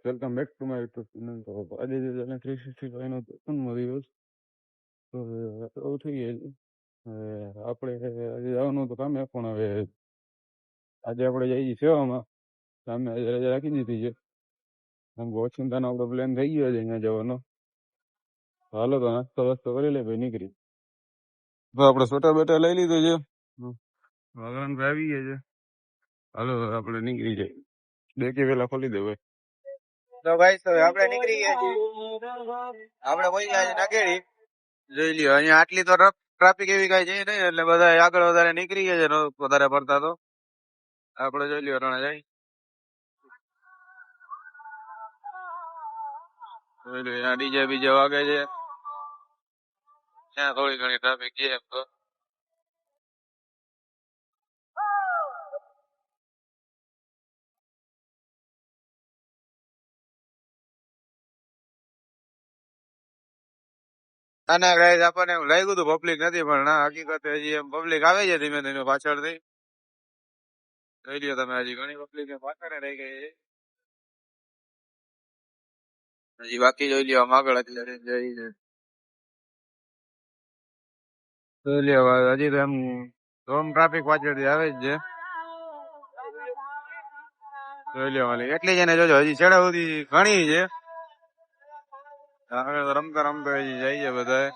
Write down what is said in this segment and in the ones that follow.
Welcome back to my YouTube channel. તો આજે જે 365 નો 53મો દિવસ તો હવે થઈ ગઈ છે. હવે આપણે આજે જવાનું તો કામે, પણ હવે આજે આપણે જઈએ સેવામાં. સામે આજે રજા રાખી દીધી છે, આમ ઓચિંતાનો આપણો પ્લાન થઈ ગયો છે અહીંયા જવાનો. તો હાલો તો નાસ્તો વાસ્તો કરી લે ભાઈ, નીકળી. તો આપણે સ્વેટર બેટર લઈ લીધું છે, વાગણ આવી ગયા છે. હાલો આપણે નીકળી જાય, ડેકી પેલા ખોલી દેવાય. તો ગાઈસ હવે આપણે નીકળી ગયા છીએ. આપણે પહોંચી ગયા છીએ નાગેડી. જોઈ લ્યો અહીંયા આટલી તો ટ્રાફિક એવી કઈ છે નહીં, એટલે બધા આગળ વધારે નીકળી ગયા છે વધારે પડતા. તો આપણે જોઈ લ્યો રણા જાય. જોઈ લ્યો અહીંયા ડીજે બીજે વાગે છે, ત્યાં થોડી ઘણી ટ્રાફિક છે એમ તો. ના ગાઈસ આપણને એવું લાગ્યું હતું પબ્લિક નથી, પણ ના, હકીકતે હજી એમ પબ્લિક આવે છે ધીમે ધીમે પાછળથી. જોઈ લ્યો તમે, હજી ઘણી પબ્લિક પાછળ રહી ગઈ છે. હજી બાકી જોઈ લ્યો આમ આગળ એટલે જઈ છે. જોઈ લ્યો હજી તો એમ ટ્રાફિક પાછળથી આવે જ છે. જોઈ લ્યો વાલી એટલી જ એને જોજો, હજી છેડા સુધી ઘણી છે. આગળ તો રમતા રમતા હજી જાય છે બધા.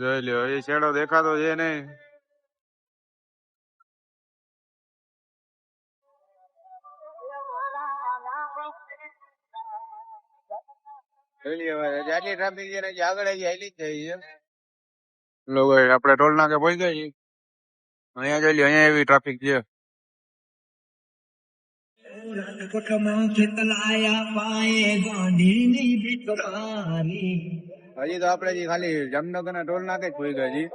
જોઈ લ્યો હજી છેડો દેખાતો છે નહીં. જોઈ લ્યો આટલી ટ્રાફિક છે ને આગળ હજી હાલી જ જાય છે. લોકો આપણે ટોલ નાકે પહોંચી ગયા છીએ. અહીંયા જોઈ લ્યો, અહીંયા એવી ટ્રાફિક છે. હજી તો આપણે ખાલી જામનગર ના ટોલ નાકે જ પહોંચી ગયા છીએ,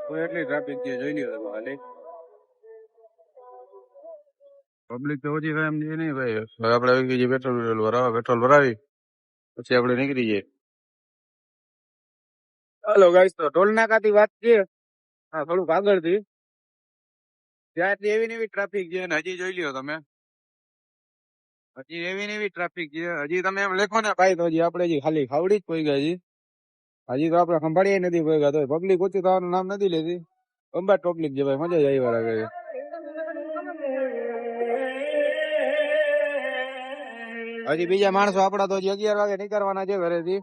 કોઈ એટલી ટ્રાફિક છે. જોઈ લ્યો તમે ખાલી. પબ્લિક તો ઓછી થાય એમ છે નહીં ભાઈ. હવે આપણે આવી ગઈ પેટ્રોલ ભરાવી પછી આપણે નીકળી જઈએ. હાલો ગાઈસ, તો ટોલ નાકાથી વાત છે, હા થોડુંક આગળથી, ત્યાંથી એવી ને એવી ટ્રાફિક છે. ને હજી જોઈ લ્યો તમે, હજી એવી ને એવી ટ્રાફિક છે. હજી તમે એમ લેખો ને ભાઈ, તો હજી આપણે ખાલી ખાવડી જ પહોંચી ગયા છીએ. હજી તો આપણે ખંભાળીએ નથી પહોંચ્યા, તો પબ્લિક ઓછી થવાનું નામ નથી લેતી. અંબાટ પબ્લિક છે ભાઈ, મજા જ આવી લાગે છે. હજી બીજા માણસો આપડા તો હજી 11 વાગે નીકળવાના છે ઘરેથી.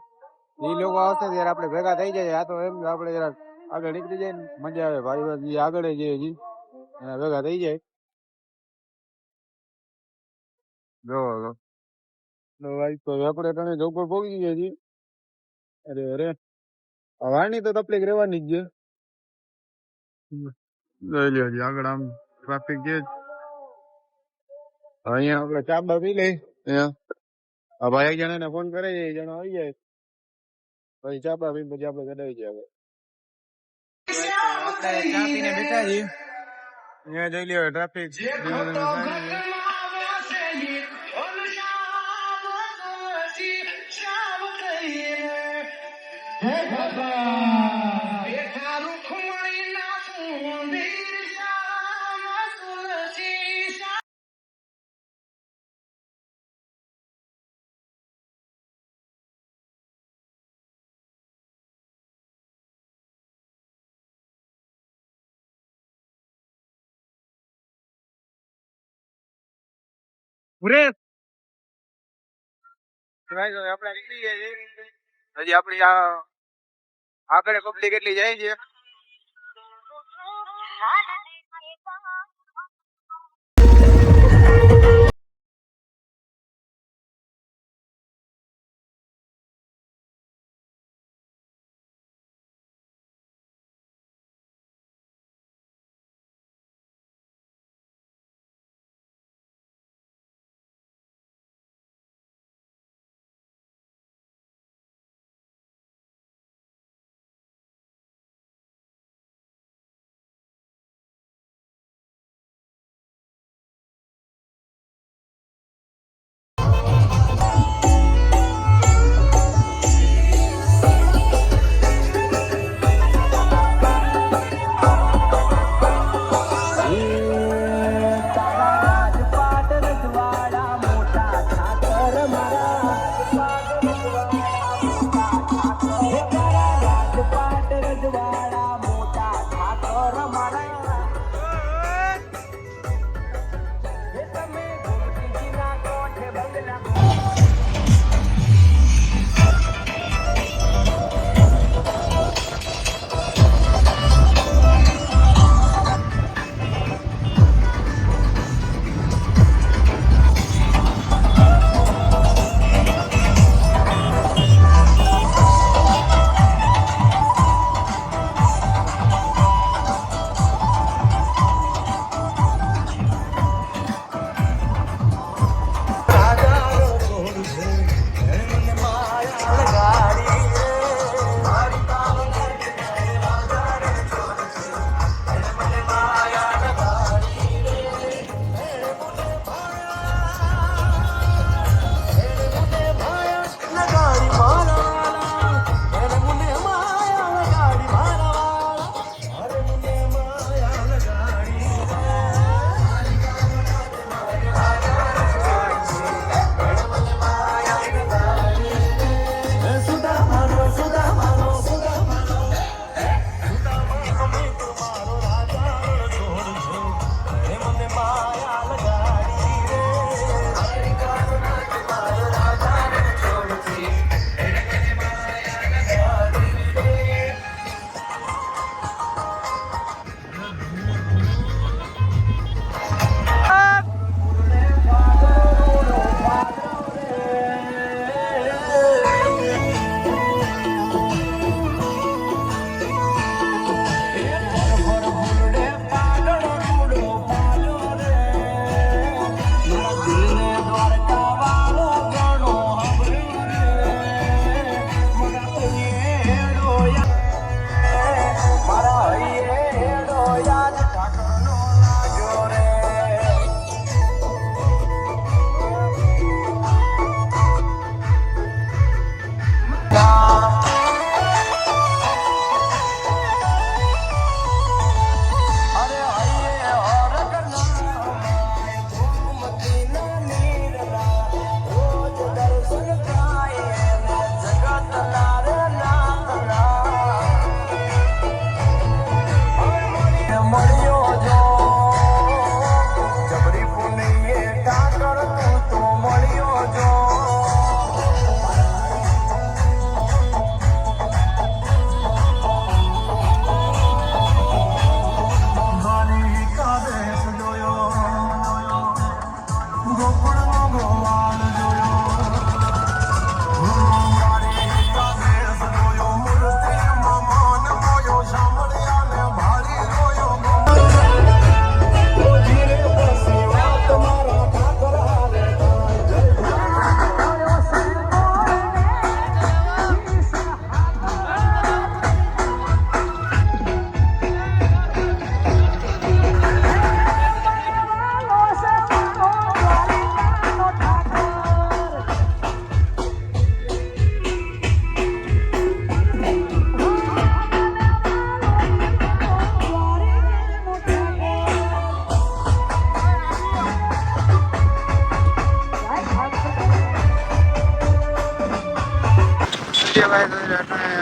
એ લોકો આવશે ત્યારે આપણે ભેગા થઈ જાય. આ તો એમ આપણે જરા આગળ નીકળી જાય ને મજા આવે. ભાઈ આગળ છે હજી, ભેગા થઈ જાય. જો આપણે તને જોબ પર પહોંચી ગયા છીએ. અરે અરે, વાળની તો તકલીફ રહેવાની જ છે. જોઈ લ્યો હજી આગળ આમ ટ્રાફિક છે. અહીંયા આપણે ચા બા પી લઈ. આ ભાઈ એક જણાને ફોન કરે છે, એ જણા આવી જાય પછી ચા બા પી પછી આપણે કઢાવી જાય. આપણે ચા પીને બેઠા છીએ. અહીંયા જોઈ લ્યો ટ્રાફિક આપણે નીકળી ગયા છીએ. હજી આપણી આગળ પબ્લિક એટલી જાય છે.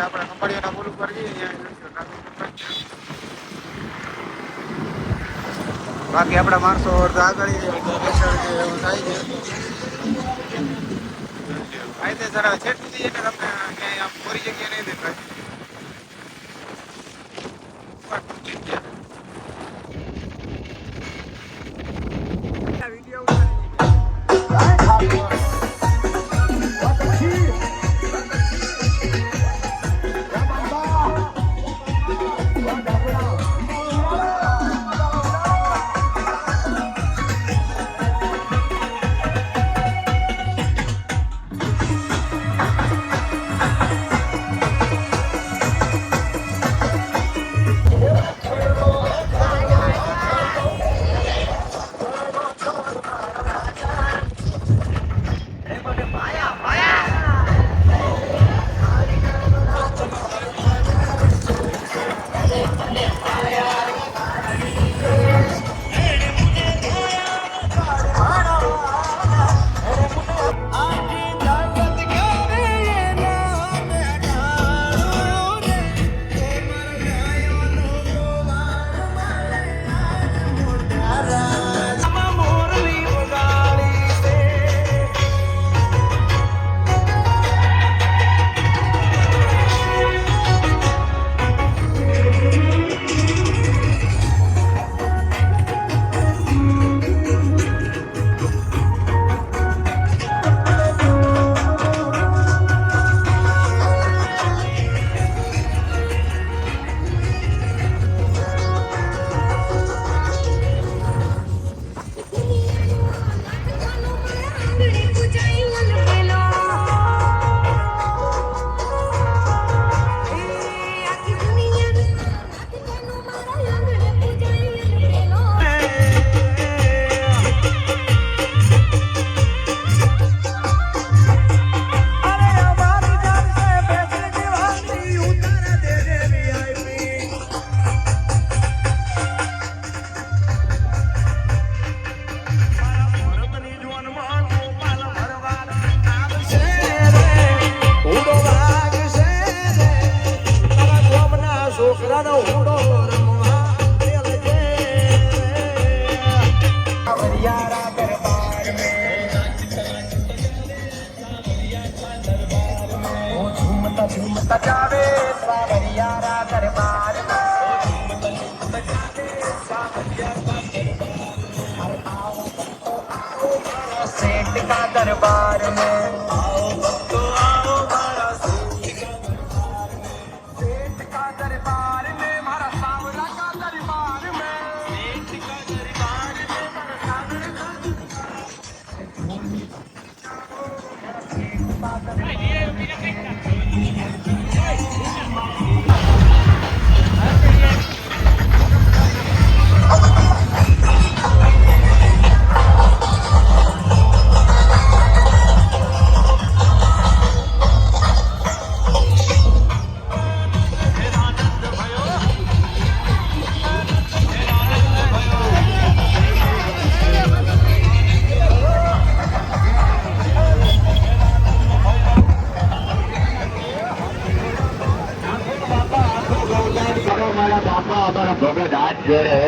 આપણે ખંભાળિયાના પુલ ઉપર જઈએ બાકી આપણા માણસો અડધા આગળ અડધા પાછળ છે એવું થાય છે કાયદેસર છેટ સુધી જઈને તમને ક્યાંય આમ પૂરી જગ્યા નહીં દેખાય दरबार में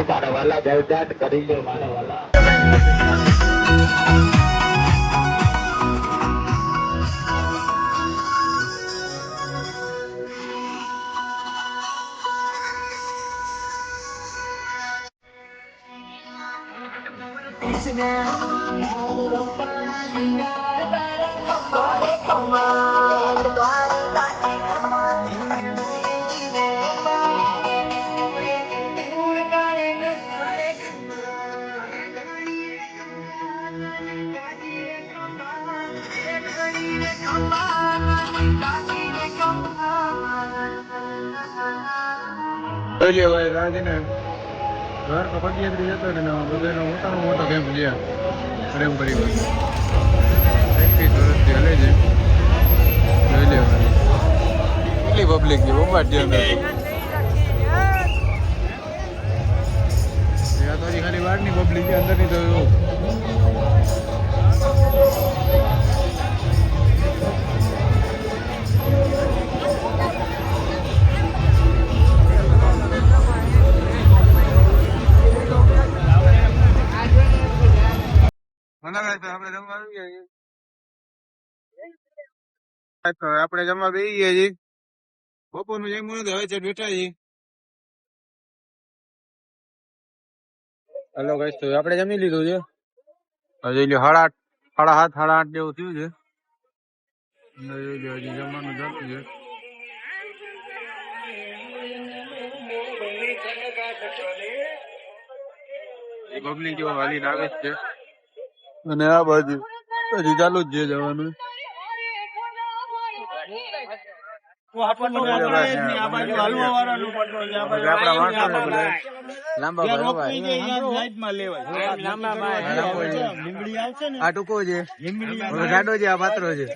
મારા વાલા જયજાત કરી લે મારા વાલા. જોઈ લે ભાઈ રાજને ઘર તો પગિયાત્રી જતો ને બધાનો મોટામાં મોટો કેમ્પ લે પ્રેમ પરિવાર 21 વર્ષથી હાલે છે. જોઈ લે ભાઈ કેટલી પબ્લિક છે બોમ્બાટ છે અંદર તો હજી ખાલી બહારની પબ્લિક છે અંદરની તો આપણે જમવા બેસી ગયા છીએ. બપોરનું જમ્યું નથી હવે છે બેઠા છીએ. હેલો ગાઈસ, તો આપણે જમી લીધું છે. હજી લ્યો 7:30 7:30 જેવું થયું છે. હજી જમવાનું જતું છે. પબ્લિક જેવા હાલી આવે છે અને આ બાજુ હજી ચાલુ જ છે જવાનું. આ ટૂંકો છે ગાડો છે આ પાત્રો છે.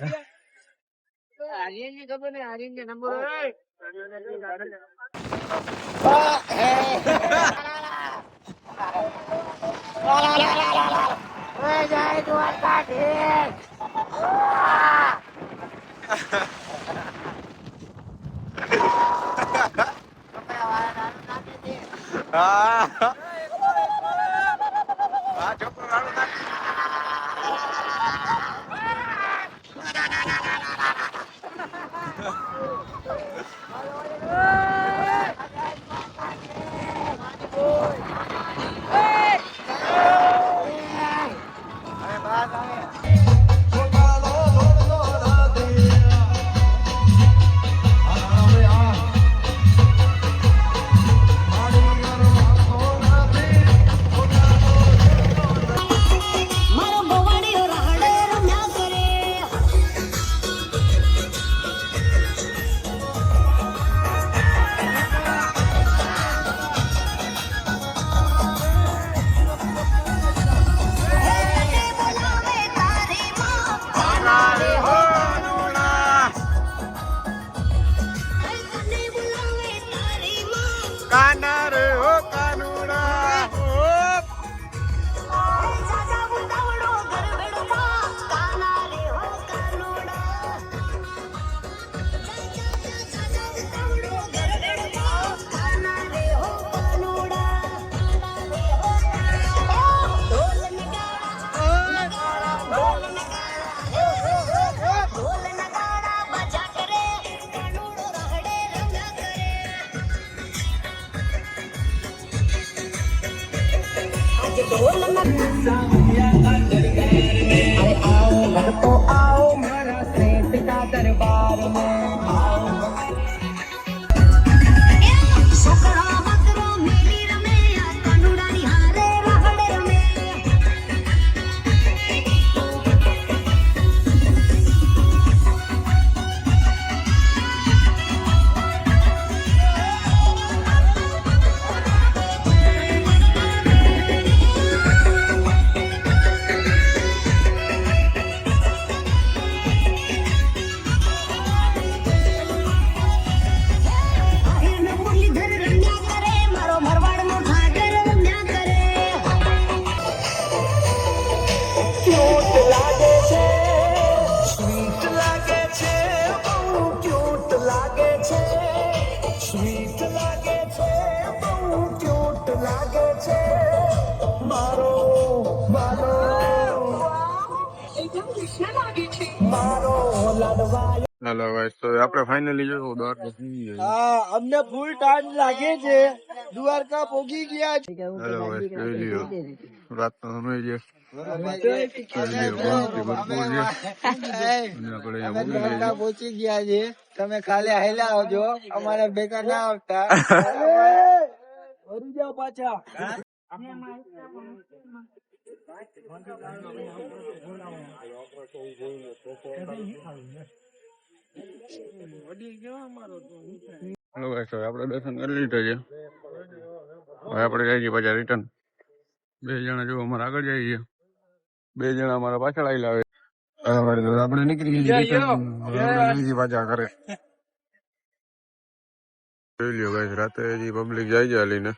હાલો guys, તો આપણે ફાઇનલી જોયું દ્વારકા પહોંચી ગયા. અમને ફૂલ ટાઈમ લાગે છે દ્વારકા પહોંચી ગયા છે હાલો guys, જોઈ લ્યો રાતનો સમય છે. જોઈ લ્યો ગરમી ભરપૂર છે. અને આપણે અહીંયા ઊભી રહી દ્વારકા પહોંચી ગયા છે તમે ખાલી હાલ્યા આવજો અમારે ભેગા ના આવતા વળી જાઓ પાછા હાલો guys, હવે આપણે દર્શન કરી લીધા છે. હવે આપણે જઈએ પાછા રિટર્ન. 2 જણા જો અમારે આગળ જઈએ છીએ, 2 જણા અમારા પાછળ આવેલા હવે આપણે નીકળી ગયા પાછા ઘરે. જોઈ લ્યો guys, રાતે હજી પબ્લિક જાય છે હાલીને.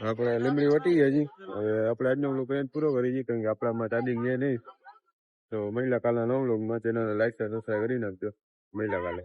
આપણે લીમડી વટી ગયા હજી. હવે આપણે આજનો વ્લોગ અહીંયા જ પૂરો કરી છીએ, કારણ કે આપણામાં ચાર્જિંગ છે નહીં. તો મહિલા કાલના નવ વ્લોગમાં ચેનલ લાઈક સબસ્ક્રાઈબ કરી નાખજો. મહિલા કાલે